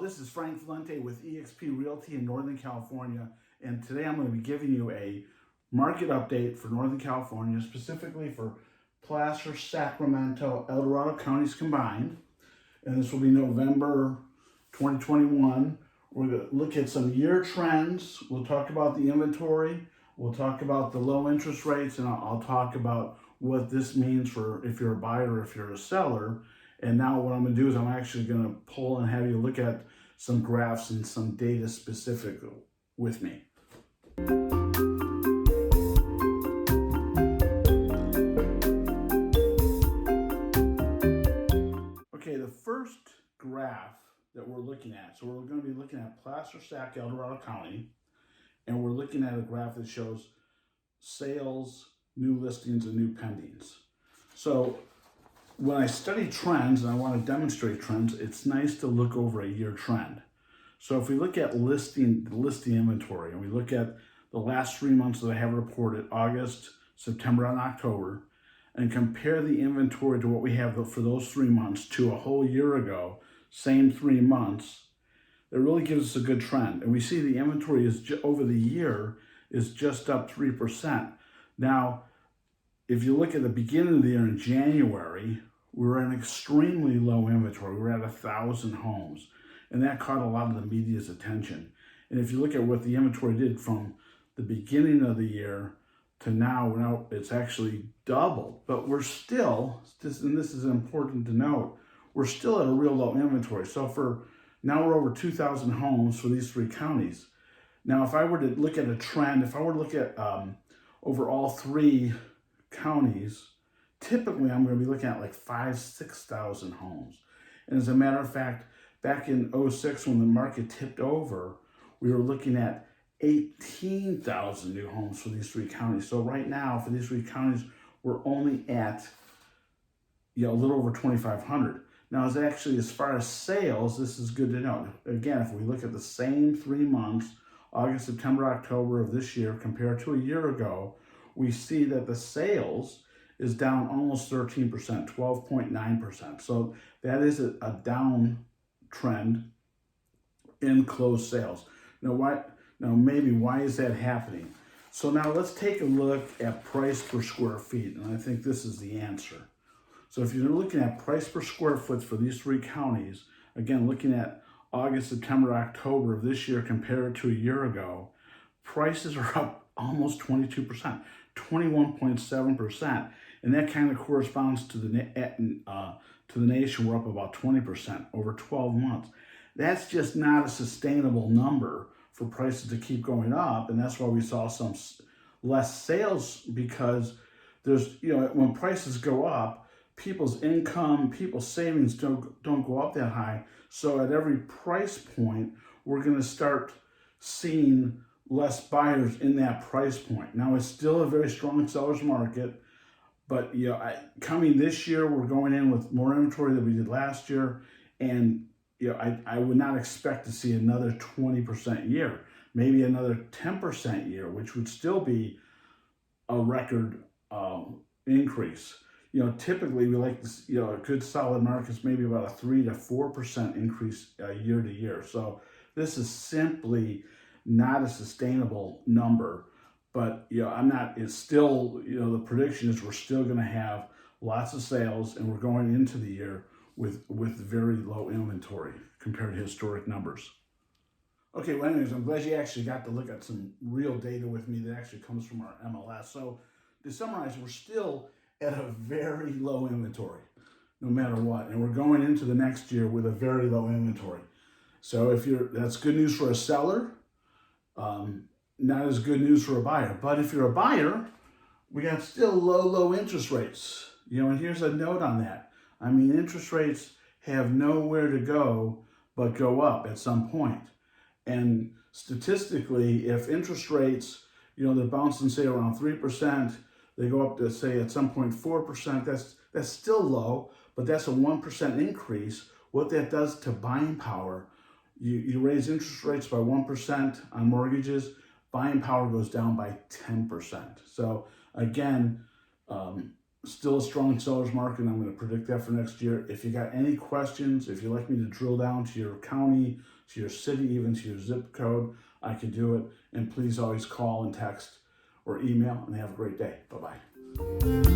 This is Frank Valente with eXp Realty in Northern California, and today I'm going to be giving you a market update for Northern California, specifically for Placer, Sacramento, El Dorado counties combined, and this will be November 2021. We're going to look at some year trends. We'll talk about the inventory, we'll talk about the low interest rates, and I'll talk about what this means for if you're a buyer or if you're a seller. And now what I'm going to do is I'm actually going to pull and have you look at some graphs and some data specific with me. Okay, the first graph that we're looking at, so we're going to be looking at Placer, Sac, El Dorado County, and we're looking at a graph that shows sales, new listings, and new pendings. So when I study trends and I want to demonstrate trends, it's nice to look over a year trend. So if we look at the listing inventory and we look at the last 3 months that I have reported, August, September, and October, and compare the inventory to what we have for those 3 months to a whole year ago, same 3 months, it really gives us a good trend. And we see the inventory is over the year is just up 3%. Now, if you look at the beginning of the year in January, we were at an extremely low inventory. We were at 1,000 homes, and that caught a lot of the media's attention. And if you look at what the inventory did from the beginning of the year to now it's actually doubled. But we're still, and this is important to note, we're still at a real low inventory. So now we're over 2,000 homes for these 3 counties. Now, if I were to look at a trend, if I were to look at over all 3 counties, typically I'm going to be looking at like 6,000 homes. And as a matter of fact, back in 2006 when the market tipped over, we were looking at 18,000 new homes for these 3 counties. So right now for these 3 counties, we're only at a little over 2,500. Now, as far as sales, this is good to note. Again, if we look at the same 3 months, August, September, October of this year compared to a year ago, we see that the sales is down almost 13%, 12.9%. So that is a down trend in closed sales. Now, why is that happening? So now let's take a look at price per square feet, and I think this is the answer. So if you're looking at price per square foot for these 3 counties, again, looking at August, September, October of this year compared to a year ago, prices are up almost 22%, 21.7%. And that kind of corresponds to the nation. We're up about 20% over 12 months. That's just not a sustainable number for prices to keep going up, and that's why we saw some less sales, because there's when prices go up, people's income, people's savings don't go up that high. So at every price point, we're going to start seeing less buyers in that price point. Now, it's still a very strong seller's market. But coming this year, we're going in with more inventory than we did last year, and I would not expect to see another 20% year, maybe another 10% year, which would still be a record increase. Typically we like a good solid market is maybe about a 3 to 4% increase year to year. So this is simply not a sustainable number. But it's still, the prediction is we're still going to have lots of sales, and we're going into the year with very low inventory compared to historic numbers. Okay, well anyways, I'm glad you actually got to look at some real data with me that actually comes from our MLS. So to summarize, we're still at a very low inventory, no matter what. And we're going into the next year with a very low inventory. So that's good news for a seller. Not as good news for a buyer. But if you're a buyer, we got still low interest rates. And here's a note on that. I mean, interest rates have nowhere to go but go up at some point. And statistically, if interest rates, they're bouncing, say, around 3%, they go up to, say, at some point 4%, that's still low, but that's a 1% increase. What that does to buying power, you raise interest rates by 1% on mortgages, buying power goes down by 10%. So again, Still a strong seller's market. I'm going to predict that for next year. If you got any questions, if you'd like me to drill down to your county, to your city, even to your zip code, I can do it. And please always call and text or email, and have a great day. Bye-bye.